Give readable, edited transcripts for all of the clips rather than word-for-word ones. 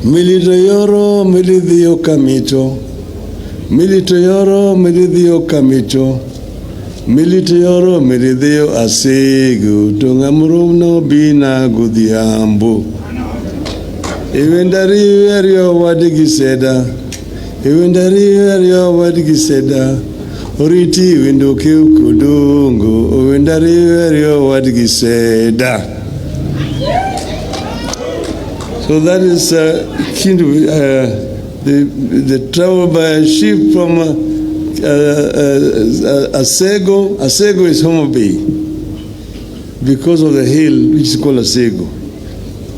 Militoyoro milithio kamito. Militoyoro milithio kamito. Militoyoro milithio asegu. Tungamurumno bina gudhiambu. Iwendari verio wadigiseda. Iwendari verio wadigiseda. Oriti windoke ukudungu. Iwendari verio wadigiseda. So that is akin to the travel by a ship from Asego. Asego is Homa Bay because of the hill which is called Asego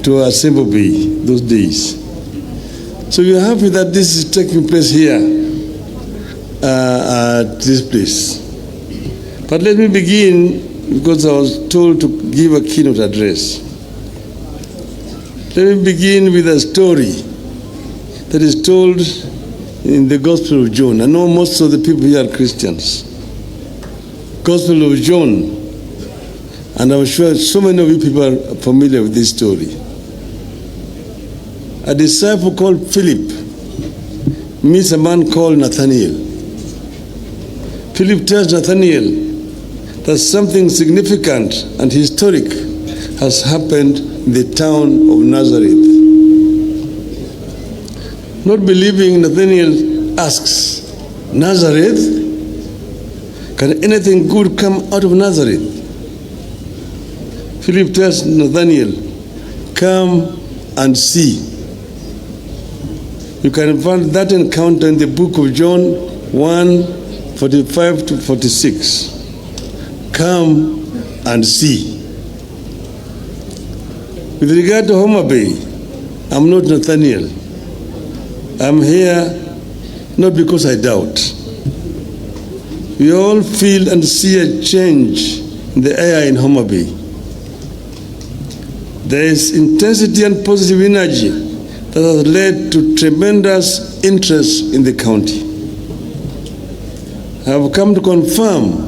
to Asembo Bay those days. So we are happy that this is taking place here at this place. But let me begin because I was told to give a keynote address. Let me begin with a story that is told in the Gospel of John. I know most of the people here are Christians. Gospel of John. And I'm sure so many of you people are familiar with this story. A disciple called Philip meets a man called Nathaniel. Philip tells Nathaniel that something significant and historic has happened in the town of Nazareth. Not believing, Nathaniel asks, Nazareth? Can anything good come out of Nazareth? Philip tells Nathaniel, come and see. You can find that encounter in the book of John 1:45 to 46. Come and see. With regard to Homa Bay, I'm not Nathaniel. I'm here not because I doubt. We all feel and see a change in the air in Homa Bay. There is intensity and positive energy that has led to tremendous interest in the county. I have come to confirm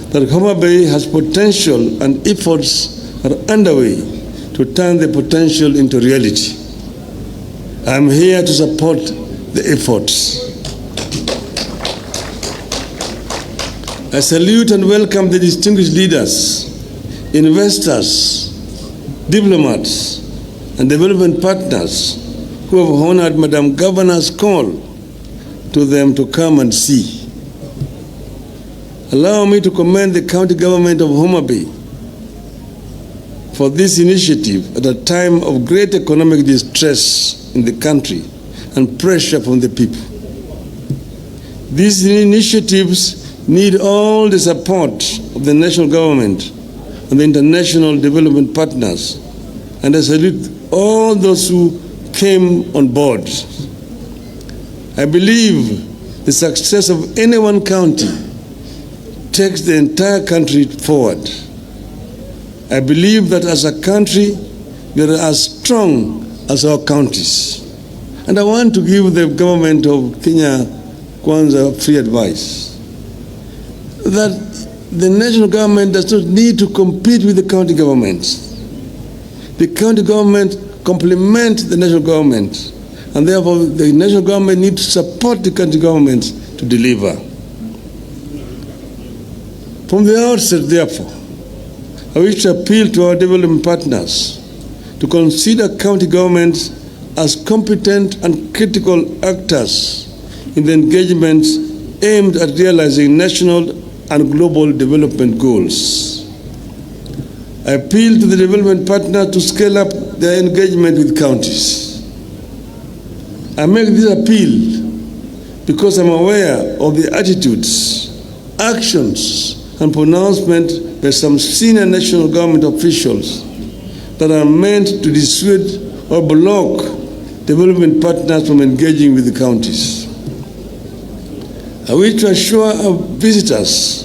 that Homa Bay has potential and efforts are underway to turn the potential into reality. I'm here to support the efforts. I salute and welcome the distinguished leaders, investors, diplomats, and development partners who have honored Madam Governor's call to them to come and see. Allow me to commend the county government of Homa Bay for this initiative at a time of great economic distress in the country and pressure from the people. These initiatives need all the support of the national government and the international development partners, and I salute all those who came on board. I believe the success of any one county takes the entire country forward. I believe that as a country, we are as strong as our counties. And I want to give the government of Kenya Kwanza free advice that the national government does not need to compete with the county governments. The county government complement the national government, and therefore the national government needs to support the county governments to deliver. From the outset, therefore, I wish to appeal to our development partners to consider county governments as competent and critical actors in the engagements aimed at realizing national and global development goals. I appeal to the development partners to scale up their engagement with counties. I make this appeal because I'm aware of the attitudes, actions, and pronouncements by some senior national government officials that are meant to dissuade or block development partners from engaging with the counties. I wish to assure our visitors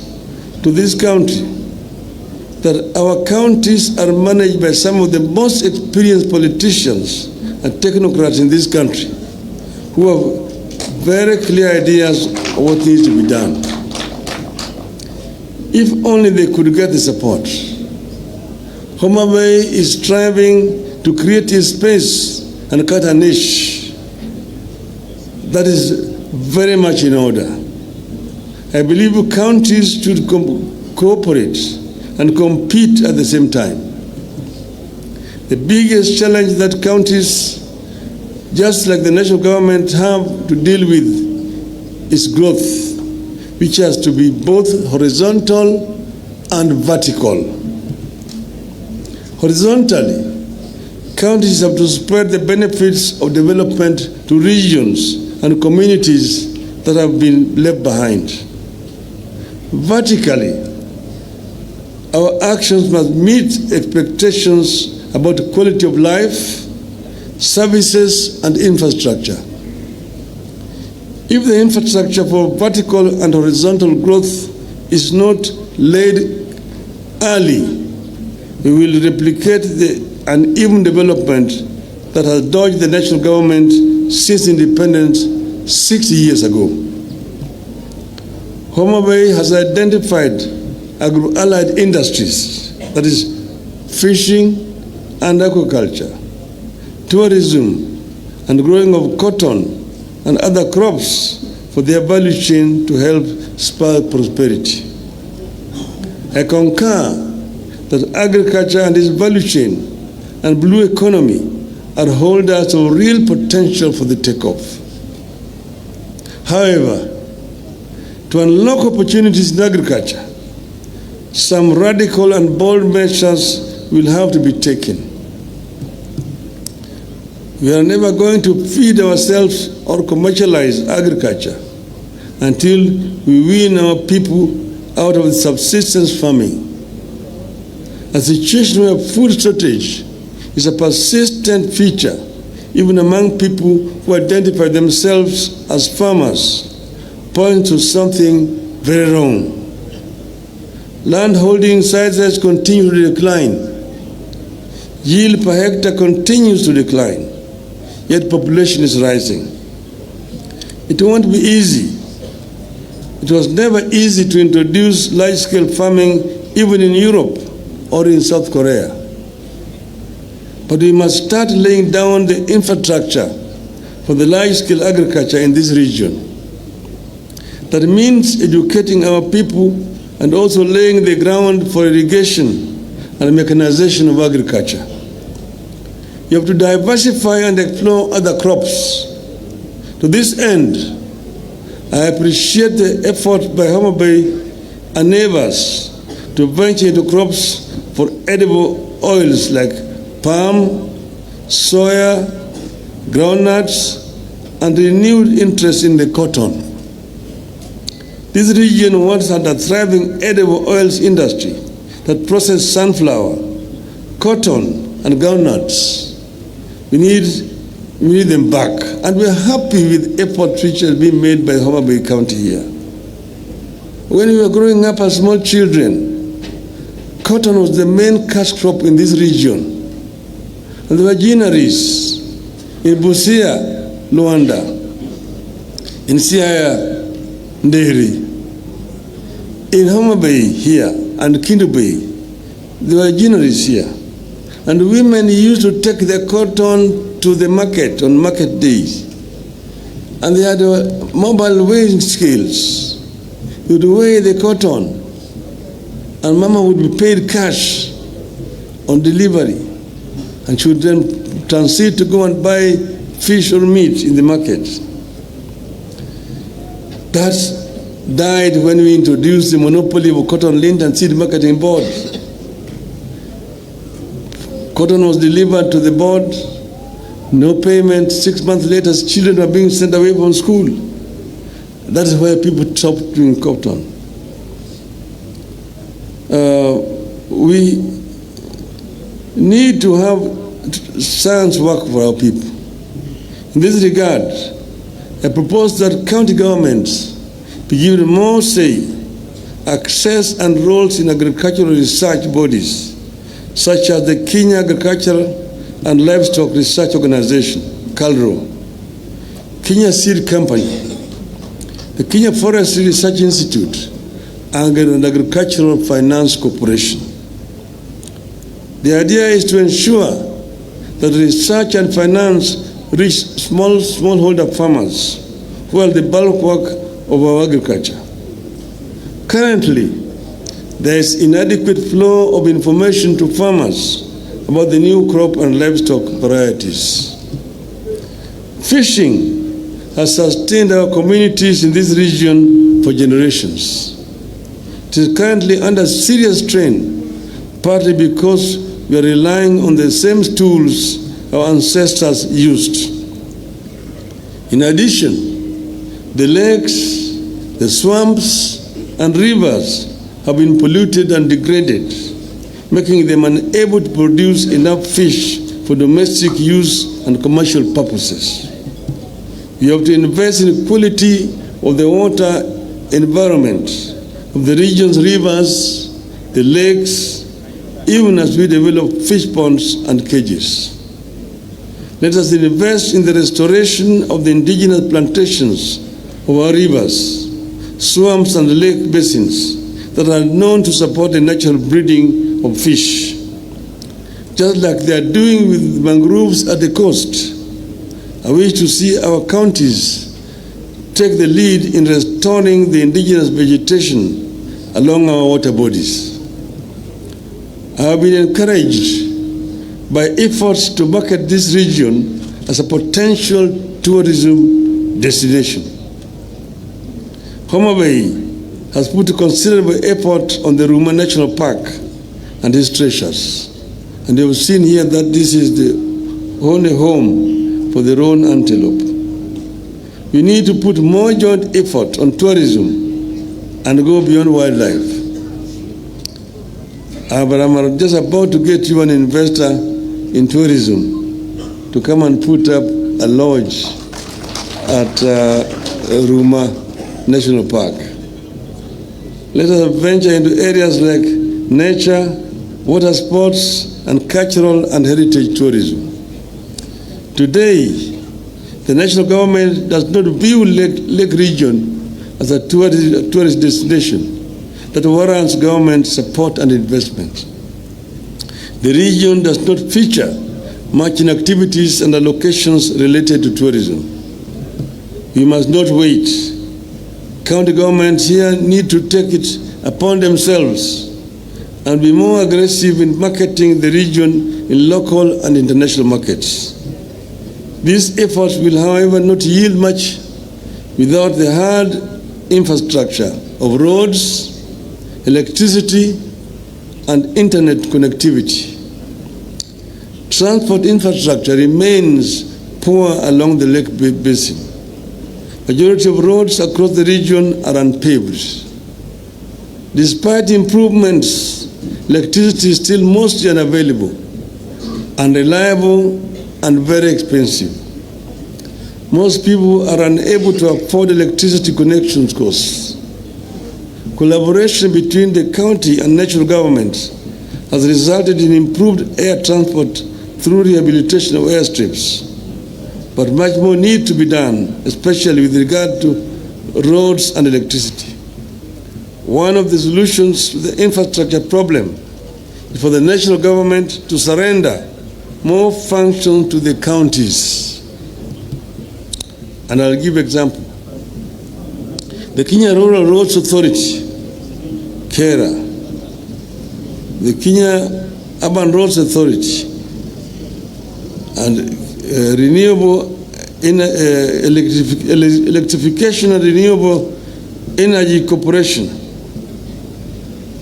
to this country that our counties are managed by some of the most experienced politicians and technocrats in this country who have very clear ideas of what needs to be done. If only they could get the support. Homa Bay is striving to create a space and cut a niche. That is very much in order. I believe counties should cooperate and compete at the same time. The biggest challenge that counties, just like the national government, have to deal with is growth, which has to be both horizontal and vertical. Horizontally, counties have to spread the benefits of development to regions and communities that have been left behind. Vertically, our actions must meet expectations about quality of life, services, and infrastructure. If the infrastructure for vertical and horizontal growth is not laid early, we will replicate the uneven development that has dogged the national government since independence 60 years ago. Homa Bay has identified agro-allied industries, that is fishing and aquaculture, tourism, and growing of cotton and other crops for their value chain to help spur prosperity. I concur that agriculture and its value chain and blue economy are holders of real potential for the takeoff. However, to unlock opportunities in agriculture, some radical and bold measures will have to be taken. We are never going to feed ourselves or commercialize agriculture until we wean our people out of subsistence farming. A situation where food shortage is a persistent feature, even among people who identify themselves as farmers, points to something very wrong. Land holding sizes continue to decline. Yield per hectare continues to decline, yet population is rising. It won't be easy. It was never easy to introduce large-scale farming even in Europe or in South Korea. But we must start laying down the infrastructure for the large-scale agriculture in this region. That means educating our people and also laying the ground for irrigation and mechanization of agriculture. You have to diversify and explore other crops. To this end, I appreciate the effort by Homa Bay and neighbors to venture into crops for edible oils like palm, soya, groundnuts, and renewed interest in the cotton. This region once had a thriving edible oils industry that processed sunflower, cotton, and groundnuts. We need them back, and we're happy with efforts which has been made by Homa Bay County here. When we were growing up as small children, cotton was the main cash crop in this region. And there were ginaries in Busia, Luanda, in Siaya, Nderi, in Homa Bay here, and Kindu Bay. There were ginaries here. And women used to take the cotton to the market on market days. And they had mobile weighing scales. You would weigh the cotton, and Mama would be paid cash on delivery, and she would then transit to go and buy fish or meat in the market. That died when we introduced the monopoly of cotton lint and seed marketing board. Cotton was delivered to the board, no payment. 6 months later, children were being sent away from school. That is why people stopped doing cotton. We need to have science work for our people. In this regard, I propose that county governments be given more say, access, and roles in agricultural research bodies, such as the Kenya Agricultural and Livestock Research Organization, KALRO, Kenya Seed Company, the Kenya Forestry Research Institute, and Agricultural Finance Corporation. The idea is to ensure that research and finance reach smallholder farmers who are the bulk work of our agriculture. Currently, there is inadequate flow of information to farmers about the new crop and livestock varieties. Fishing has sustained our communities in this region for generations. It is currently under serious strain, partly because we are relying on the same tools our ancestors used. In addition, the lakes, the swamps, and rivers have been polluted and degraded, making them unable to produce enough fish for domestic use and commercial purposes. We have to invest in the quality of the water environment of the region's rivers, the lakes, even as we develop fish ponds and cages. Let us invest in the restoration of the indigenous plantations of our rivers, swamps, and lake basins that are known to support the natural breeding of fish. Just like they are doing with mangroves at the coast, I wish to see our counties take the lead in restoring the indigenous vegetation along our water bodies. I have been encouraged by efforts to market this region as a potential tourism destination. Homa Bay has put considerable effort on the Ruma National Park and its treasures. And you have seen here that this is the only home for the roan antelope. We need to put more joint effort on tourism and go beyond wildlife. But I'm just about to get you an investor in tourism to come and put up a lodge at Ruma National Park. Let us venture into areas like nature, water sports, and cultural and heritage tourism. Today, the national government does not view Lake region as a tourist destination that warrants government support and investment. The region does not feature much in activities and allocations related to tourism. We must not wait. County governments here need to take it upon themselves and be more aggressive in marketing the region in local and international markets. These efforts will, however, not yield much without the hard infrastructure of roads, electricity, and internet connectivity. Transport infrastructure remains poor along the lake basin. Majority of roads across the region are unpaved. Despite improvements, electricity is still mostly unavailable, unreliable, and very expensive. Most people are unable to afford electricity connections costs. Collaboration between the county and national governments has resulted in improved air transport through rehabilitation of airstrips. But much more needs to be done, especially with regard to roads and electricity. One of the solutions to the infrastructure problem is for the national government to surrender more functions to the counties. And I'll give an example. The Kenya Rural Roads Authority, KERA, the Kenya Urban Roads Authority, and Electrification and Renewable Energy Corporation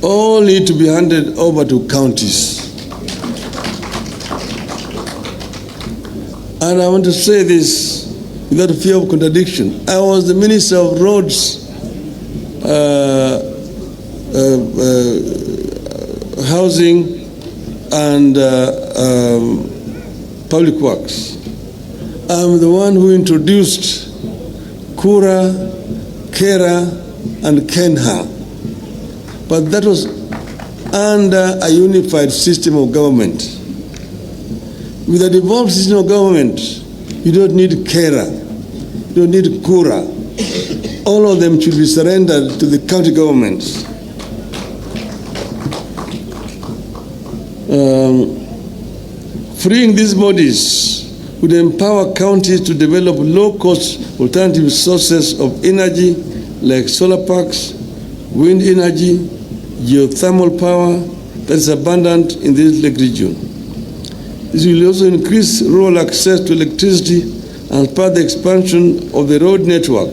all need to be handed over to counties. And I want to say this without fear of contradiction. I was the Minister of Roads, Housing, and Public Works. I'm the one who introduced Kura, KERA, and KENHA. But that was under a unified system of government. With a devolved system of government, you don't need KERA, you don't need Kura. All of them should be surrendered to the county governments. Freeing these bodies would empower counties to develop low-cost alternative sources of energy like solar parks, wind energy, geothermal power that is abundant in this lake region. This will also increase rural access to electricity and spur the expansion of the road network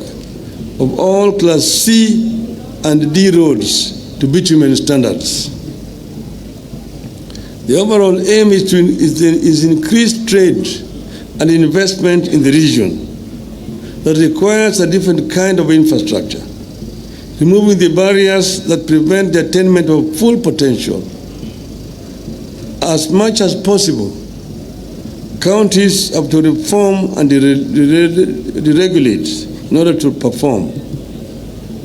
of all Class C and D roads to bitumen standards. The overall aim is increased trade and investment in the region that requires a different kind of infrastructure, removing the barriers that prevent the attainment of full potential. As much as possible, counties have to reform and deregulate in order to perform.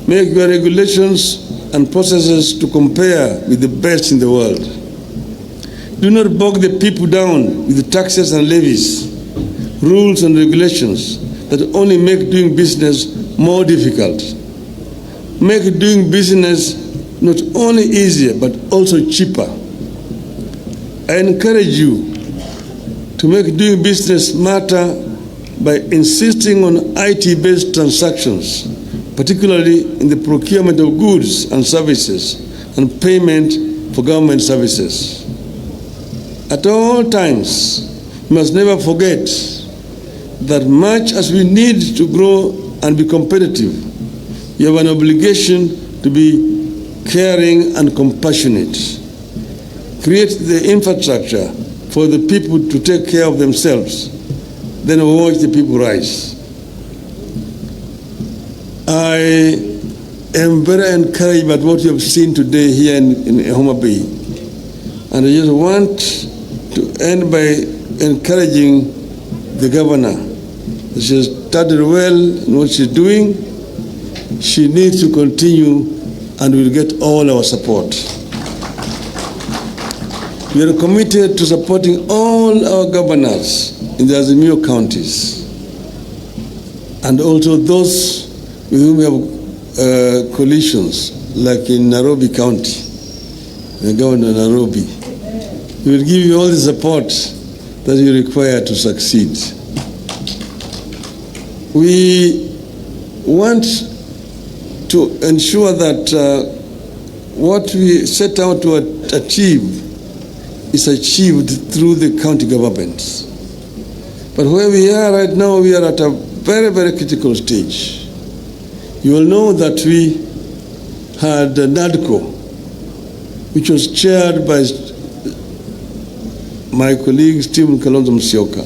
Make your regulations and processes to compare with the best in the world. Do not bog the people down with taxes and levies, rules and regulations that only make doing business more difficult. Make doing business not only easier but also cheaper. I encourage you to make doing business smarter by insisting on IT-based transactions, particularly in the procurement of goods and services and payment for government services. At all times, we must never forget that much as we need to grow and be competitive, you have an obligation to be caring and compassionate. Create the infrastructure for the people to take care of themselves, then watch the people rise. I am very encouraged by what you have seen today here in Homa Bay. And I just want to end by encouraging the governor. She has started well in what she's doing. She needs to continue and will get all our support. We are committed to supporting all our governors in the Azimio counties and also those with whom we have coalitions, like in Nairobi County, the governor of Nairobi. We will give you all the support that you require to succeed. We want to ensure that what we set out to achieve is achieved through the county governments. But where we are right now, we are at a very, very critical stage. You will know that we had NADCO, which was chaired by my colleague Stephen Kalonzo Musyoka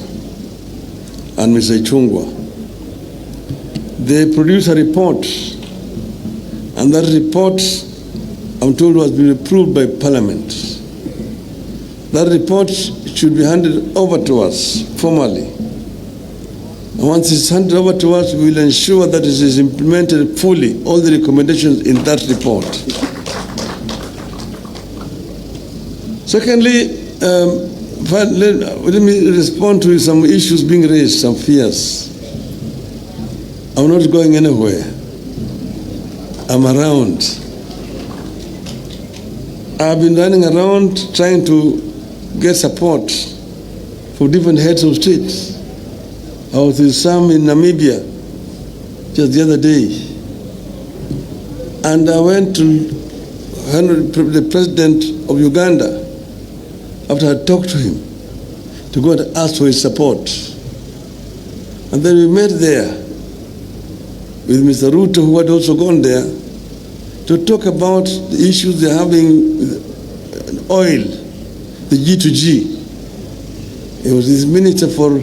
and Mr. Ichung'wah. They produced a report, and that report, I'm told, has been approved by Parliament. That report should be handed over to us formally. And once it's handed over to us, we will ensure that it is implemented fully, all the recommendations in that report. Secondly, let me respond to some issues being raised, some fears. I'm not going anywhere. I'm around. I've been running around trying to get support from different heads of states. I was with some in Namibia just the other day. And I went to the president of Uganda after I talked to him to go and ask for his support. And then we met there with Mr. Ruto, who had also gone there, to talk about the issues they're having with oil, the G2G. It was his minister for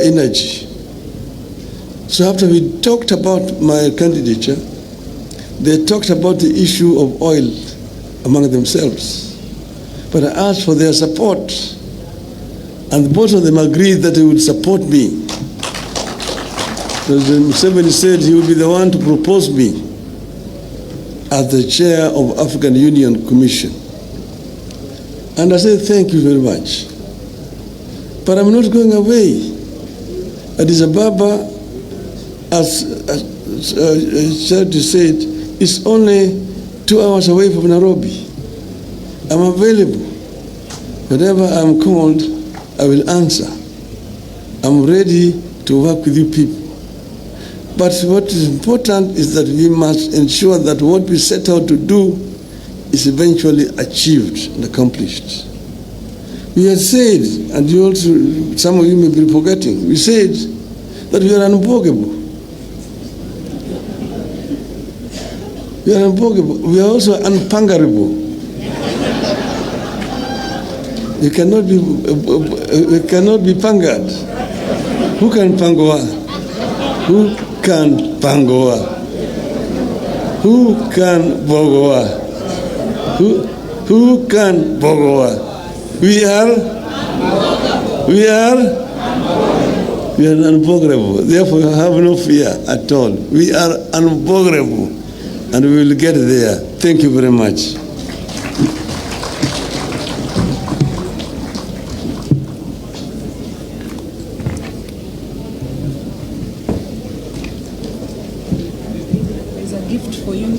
energy. So after we talked about my candidature, they talked about the issue of oil among themselves. But I asked for their support, and both of them agreed that they would support me. President Museveni said he would be the one to propose me as the chair of African Union Commission. And I said, thank you very much. But I'm not going away. Addis Ababa, as Charity said, is only 2 hours away from Nairobi. I'm available. Whenever I'm called, I will answer. I'm ready to work with you people. But what is important is that we must ensure that what we set out to do is eventually achieved and accomplished. We had said, and you also, some of you may be forgetting, we said that we are unbogable. We are unbogable. We are also unpangarable. We cannot be pangared. Who can pangoa? Who can pangoa? Who can bogoa? Who can bogoa? We are unbogable. Therefore, have no fear at all. We are unbogable, and we will get there. Thank you very much. There's a gift for you,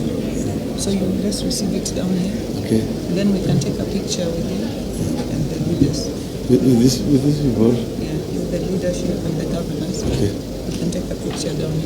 so you will just receive it down here. Okay. And then we can take a picture with you and the leaders. With this people? Yeah, with the leadership and the governors. Okay. We can take a picture down here.